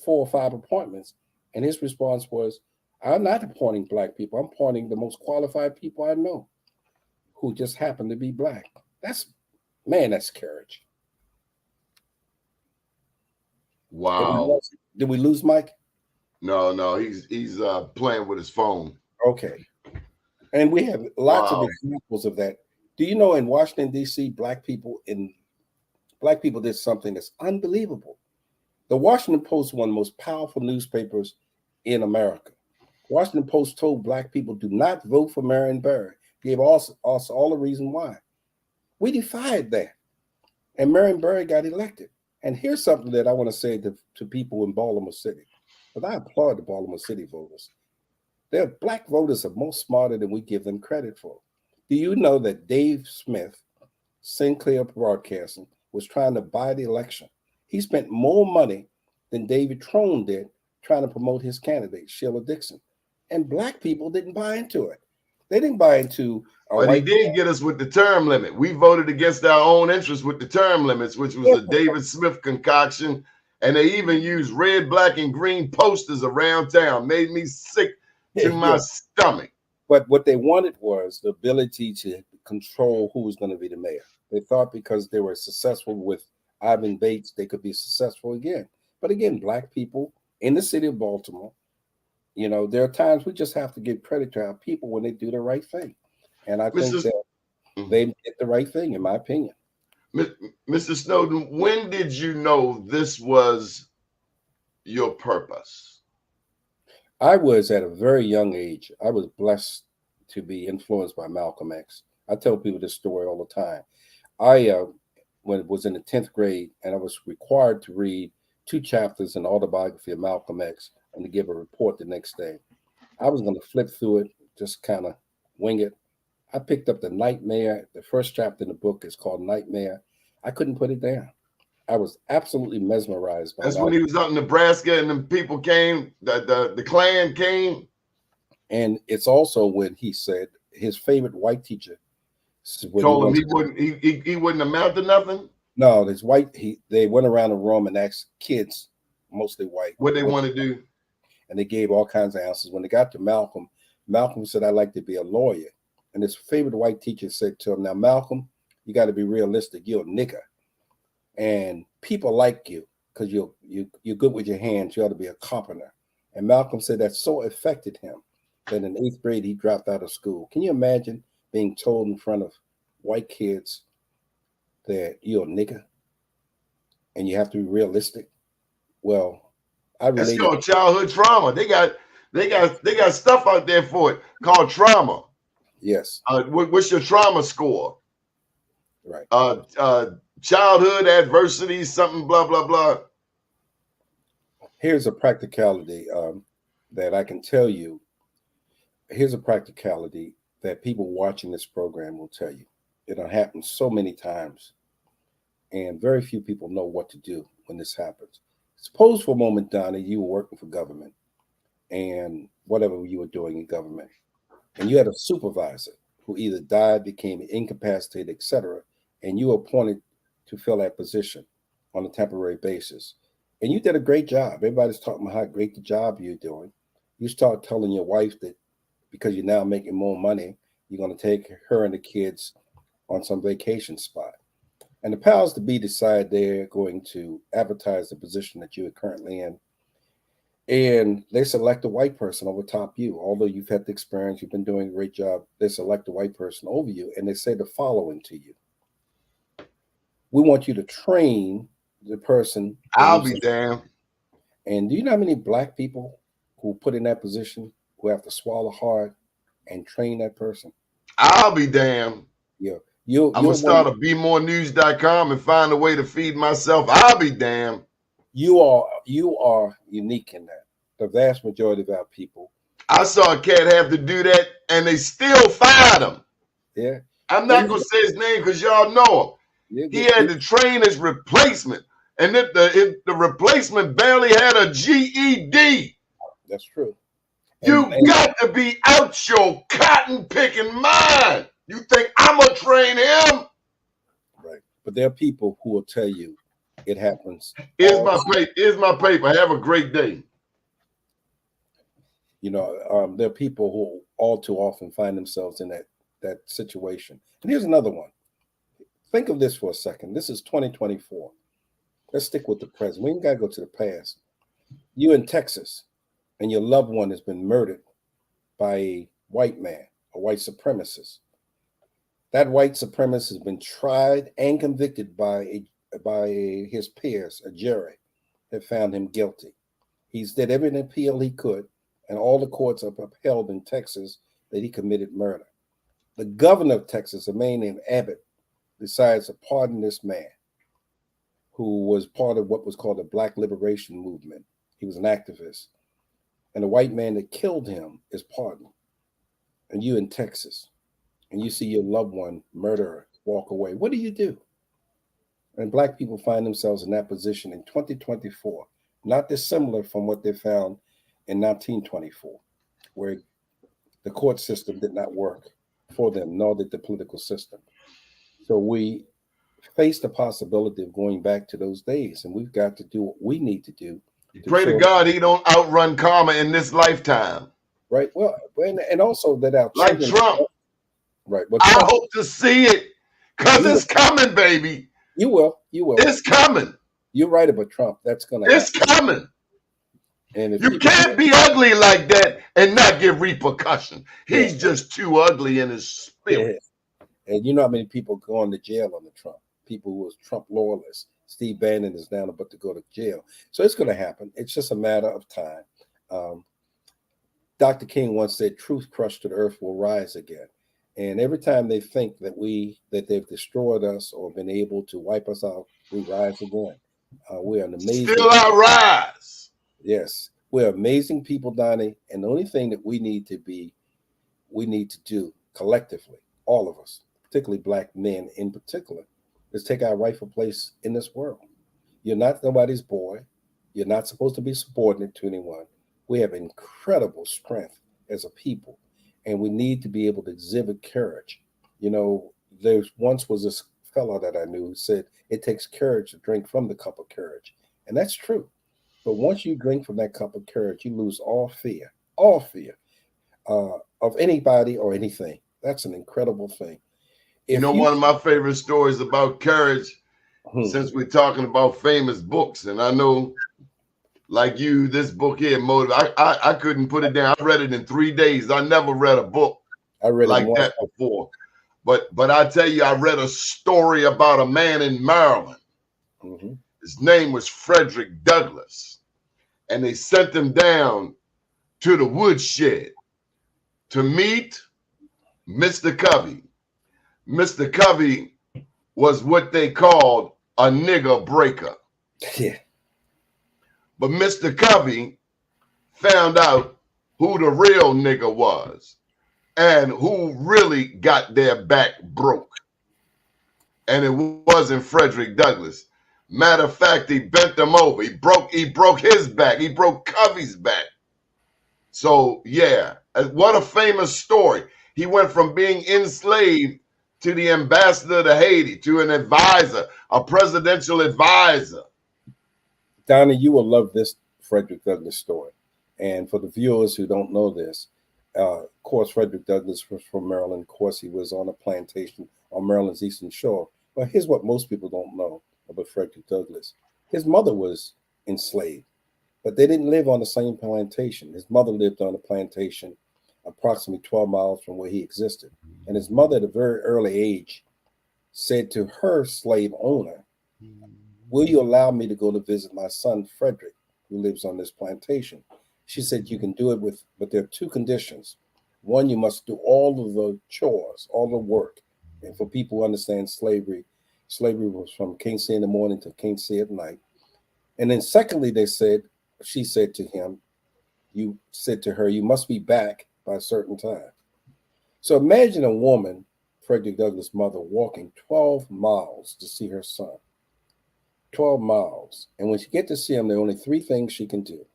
4 or 5 appointments?" And his response was, "I'm not appointing Black people. I'm appointing the most qualified people I know who just happen to be Black." That's courage. Wow. Did we lose Mike? No, he's playing with his phone. Okay. And we have lots of examples of that. Do you know in Washington, D.C., Black people did something that's unbelievable. The Washington Post, one of the most powerful newspapers in America. Washington Post told Black people, do not vote for Marion Barry. Gave us all the reason why. We defied that. And Marion Barry got elected. And here's something that I want to say to people in Baltimore City. But I applaud the Baltimore City voters. Their Black voters are most smarter than we give them credit for. Do you know that Dave Smith, Sinclair Broadcasting, was trying to buy the election? He spent more money than David Trone did trying to promote his candidate, Sheila Dixon. And Black people didn't buy into it. They didn't buy into But he did get us with the term limit. We voted against our own interests with the term limits, which was a David Smith concoction. And they even used red, black, and green posters around town. Made me sick to my stomach. But what they wanted was the ability to control who was going to be the mayor. They thought because they were successful with Ivan Bates, they could be successful again. But again, Black people in the city of Baltimore, you know, there are times we just have to give credit to our people when they do the right thing. And I think that they did the right thing, in my opinion. Mr. Snowden, when did you know this was your purpose? I was at a very young age. I was blessed to be influenced by Malcolm X. I tell people this story all the time. I when it was in the 10th grade, and I was required to read 2 chapters in the autobiography of Malcolm X and to give a report the next day. I was going to flip through it, just kind of wing it. I picked up the Nightmare. The first chapter in the book is called Nightmare. I couldn't put it down. I was absolutely mesmerized by That's Malcolm. when he was out in Nebraska and the people came, the Klan came. And it's also when he said his favorite white teacher Told him he wouldn't amount to nothing. No, there's white. They went around the room and asked kids, mostly white, what they want to do, and they gave all kinds of answers. When they got to Malcolm, Malcolm said, "I'd like to be a lawyer." And his favorite white teacher said to him, "Now, Malcolm, you got to be realistic. You're a nigger, and people like you because you're good with your hands. You ought to be a carpenter." And Malcolm said that so affected him that in 8th grade he dropped out of school. Can you imagine being told in front of white kids that you're a nigger and you have to be realistic? Well, I that's related. called childhood trauma. They got stuff out there for it called trauma. Yes. What's your trauma score? Right. Childhood adversity, something, blah blah blah. Here's a practicality that I can tell you. Here's a practicality that people watching this program will tell you. It'll happen so many times, and very few people know what to do when this happens. Suppose for a moment, Donnie, you were working for government and whatever you were doing in government, and you had a supervisor who either died, became incapacitated, etc., and you were appointed to fill that position on a temporary basis. And you did a great job. Everybody's talking about how great the job you're doing. You start telling your wife that because you're now making more money, you're going to take her and the kids on some vacation spot. And the powers to be decide they're going to advertise the position that you're currently in. And they select a white person over top you. Although you've had the experience, you've been doing a great job, they select a white person over you. And they say the following to you: "We want you to train the person." I'll be damned. And do you know how many black people who put in that position who have to swallow hard and train that person? I'll be damned. Yeah. I'm going to start a BeMoreNews.com and find a way to feed myself. I'll be damned. You are unique in that. The vast majority of our people. I saw a cat have to do that, and they still fired him. Yeah. I'm not going to say his name because y'all know him. He had to train his replacement, and the replacement barely had a GED. That's true. You got to be out your cotton picking mind. You think I'm going to train him? Right. But there are people who will tell you it happens. Here's my paper. Have a great day. You know, there are people who all too often find themselves in that situation. And here's another one. Think of this for a second. This is 2024. Let's stick with the present. We ain't got to go to the past. You in Texas, and your loved one has been murdered by a white man, a white supremacist. That white supremacist has been tried and convicted by his peers, a jury that found him guilty. He's did every appeal he could, and all the courts have upheld in Texas that he committed murder. The governor of Texas, a man named Abbott, decides to pardon this man who was part of what was called the Black Liberation Movement. He was an activist. And the white man that killed him is pardoned. And you in Texas, and you see your loved one, murderer, walk away. What do you do? And black people find themselves in that position in 2024, not dissimilar from what they found in 1924, where the court system did not work for them, nor did the political system. So we face the possibility of going back to those days, and we've got to do what we need to do. Pray to God he don't outrun karma in this lifetime. Right. Well, and also that our like children, Trump. Right. But I Trump, hope to see it because it's coming, baby. You will. You will. It's coming. You're right about Trump. That's going to It's coming. And if You can't be ugly like that and not give repercussion. He's just too ugly in his spirit. Yeah. And you know how many people going to jail under Trump? People who was Trump loyalists. Steve Bannon is now about to go to jail. So it's going to happen. It's just a matter of time. Dr. King once said, "Truth crushed to the earth will rise again." And every time they think that they've destroyed us or been able to wipe us out, we rise again. We're an amazing, Still I rise. yes, we're amazing people, Donnie. And the only thing that we need to do collectively, all of us, particularly Black men in particular, is take our rightful place in this world. You're not nobody's boy. You're not supposed to be subordinate to anyone. We have incredible strength as a people, and we need to be able to exhibit courage. You know, there once was this fellow that I knew who said it takes courage to drink from the cup of courage, and that's true. But once you drink from that cup of courage, you lose all fear of anybody or anything. That's an incredible thing. You If know, you, one of my favorite stories about courage, hmm, since we're talking about famous books, and I know, like you, this book here, Motive, I couldn't put it down. I read it in 3 days. I never read a book I read it like once. that before. But I tell you, I read a story about a man in Maryland. Hmm. His name was Frederick Douglass, and they sent him down to the woodshed to meet Mr. Covey. Mr. Covey was what they called a nigger breaker. Yeah. But Mr. Covey found out who the real nigger was and who really got their back broke. And it wasn't Frederick Douglass. Matter of fact, he bent him over. He broke his back. He broke Covey's back. So yeah, what a famous story. He went from being enslaved to the ambassador to Haiti, to an advisor, a presidential advisor. Donna, you will love this Frederick Douglass story. And for the viewers who don't know this, of course, Frederick Douglass was from Maryland. Of course, he was on a plantation on Maryland's Eastern Shore. But here's what most people don't know about Frederick Douglass. His mother was enslaved, but they didn't live on the same plantation. His mother lived on a plantation approximately 12 miles from where he existed. And his mother, at a very early age, said to her slave owner, "Will you allow me to go to visit my son, Frederick, who lives on this plantation?" She said, "You can do it but there are two conditions. One, you must do all of the chores, all the work." And for people who understand slavery was from can't see in the morning to can't see at night. And then secondly, she said to her, "You must be back by a certain time." So imagine a woman, Frederick Douglass' mother, walking 12 miles to see her son. 12 miles. And when she gets to see him, there are only three things she can do.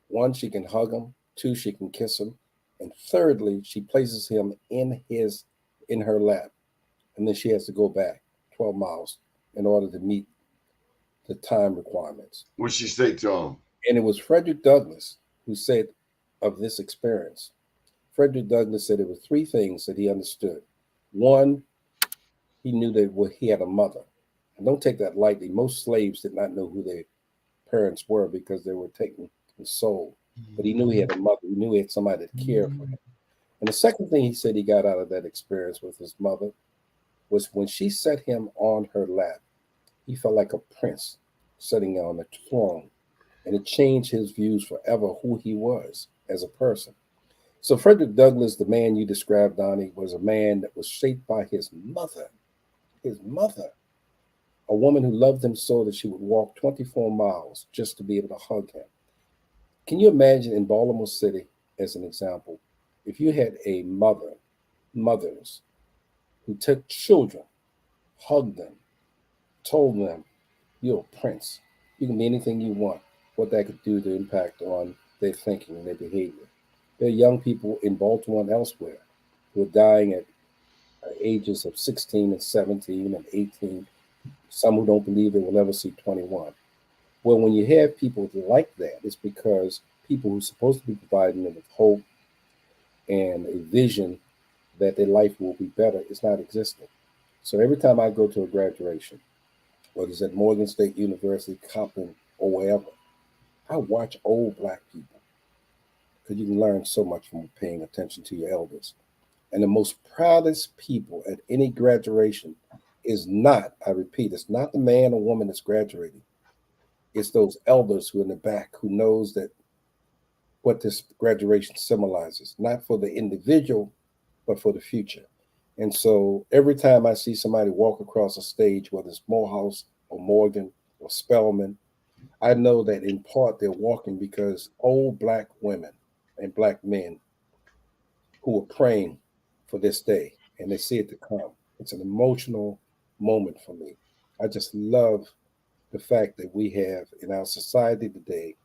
One, she can hug him. Two, she can kiss him. And thirdly, she places him in her lap. And then she has to go back 12 miles in order to meet the time requirements. What'd she say to him? And it was Frederick Douglass who said of this experience. Frederick Douglass said there were three things that he understood. One, he knew that he had a mother. And don't take that lightly. Most slaves did not know who their parents were because they were taken and sold. But he knew he had a mother. He knew he had somebody to care for him. And the second thing he said he got out of that experience with his mother was when she set him on her lap, he felt like a prince sitting on a throne. And it changed his views forever who he was as a person. So Frederick Douglass, the man you described, Donnie, was a man that was shaped by his mother, a woman who loved him so that she would walk 24 miles just to be able to hug him. Can you imagine in Baltimore City, as an example, if you had a mothers who took children, hugged them, told them, "You're a prince. You can be anything you want," what that could do to impact on their thinking and their behavior. There are young people in Baltimore and elsewhere who are dying at ages of 16 and 17 and 18, some who don't believe they will ever see 21. Well, when you have people like that, it's because people who are supposed to be providing them with hope and a vision that their life will be better is not existing. So every time I go to a graduation, whether it's at Morgan State University, Compton, or wherever, I watch old Black people because you can learn so much from paying attention to your elders. And the most proudest people at any graduation is not, I repeat, it's not the man or woman that's graduating. It's those elders who are in the back who knows that what this graduation symbolizes, not for the individual, but for the future. And so every time I see somebody walk across a stage, whether it's Morehouse or Morgan or Spelman, I know that in part they're walking because old Black women and Black men who are praying for this day and they see it to come. It's an emotional moment for me. I just love the fact that we have in our society today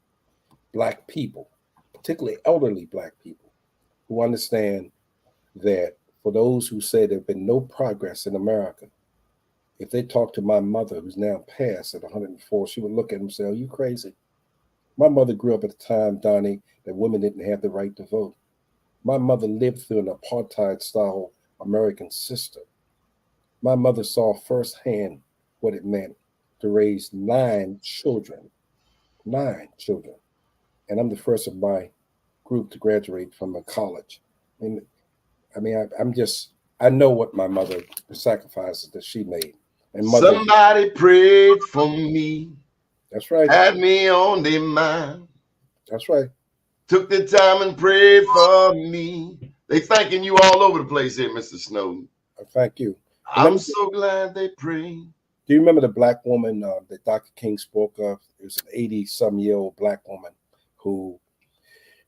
Black people, particularly elderly Black people, who understand that for those who say there have been no progress in America, if they talk to my mother, who's now passed at 104, she would look at them and say, "Are you crazy?" My mother grew up at a time, Donnie, that women didn't have the right to vote. My mother lived through an apartheid-style American system. My mother saw firsthand what it meant to raise 9 children. 9 children. And I'm the first of my group to graduate from a college. And I mean, I know what my mother, the sacrifices that she made. And mother, somebody prayed for me. That's right. Had me on their mind. That's right. Took the time and prayed for me. They thanking you all over the place here, Mr. Snowden. Thank you. I'm so glad they prayed. Do you remember the Black woman that Dr. King spoke of? It was an 80-some-year-old Black woman who,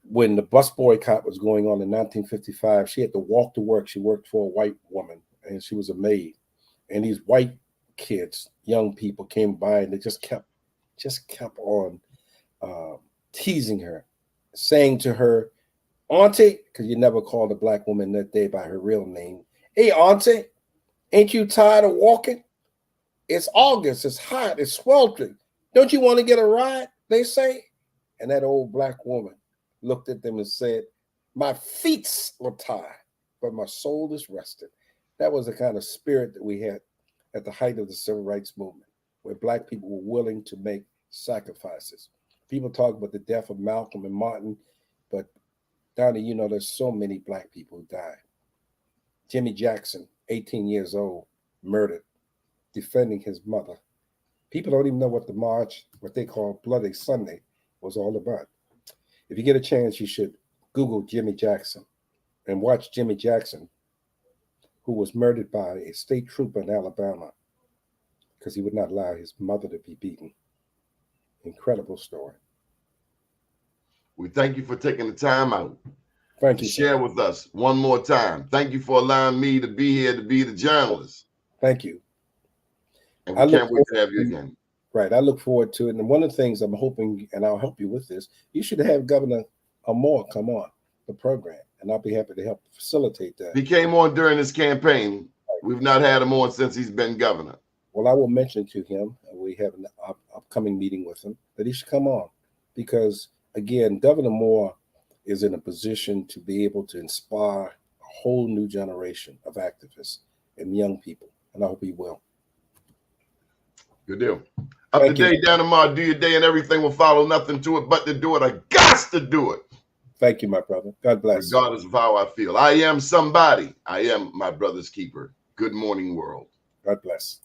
when the bus boycott was going on in 1955, she had to walk to work. She worked for a white woman, and she was a maid. And these white kids, young people, came by, and they just kept on teasing her, saying to her, "Auntie," because you never called a Black woman that day by her real name. "Hey, Auntie, ain't you tired of walking? It's August, it's hot, it's sweltering. Don't you want to get a ride?" they say. And that old Black woman looked at them and said, "My feet are tired, but my soul is rested." That was the kind of spirit that we had at the height of the Civil Rights Movement, where Black people were willing to make sacrifices. People talk about the death of Malcolm and Martin, but Donnie, you know, there's so many Black people who died. Jimmy Jackson, 18 years old, murdered, defending his mother. People don't even know what the march, what they call Bloody Sunday, was all about. If you get a chance, you should Google Jimmy Jackson and watch Jimmy Jackson, who was murdered by a state trooper in Alabama because he would not allow his mother to be beaten. Incredible story. We thank you for taking the time out Thank to you. share with us one more time. Thank you for allowing me to be here to be the journalist. Thank you. And we can't wait to have you again. Right. I look forward to it. And one of the things I'm hoping, and I'll help you with this, you should have Governor Amore come on the program, and I'll be happy to help facilitate that. He came on during this campaign. We've not had him on since he's been governor. Well, I will mention to him, and we have an upcoming meeting with him, that he should come on because, again, Governor Moore is in a position to be able to inspire a whole new generation of activists and young people, and I hope he will. Good deal. Up to date, down tomorrow, do your day and everything will follow. Nothing to it but to do it. I got to do it. Thank you, my brother. God bless. Regardless of how I feel. I am somebody. I am my brother's keeper. Good morning, world. God bless.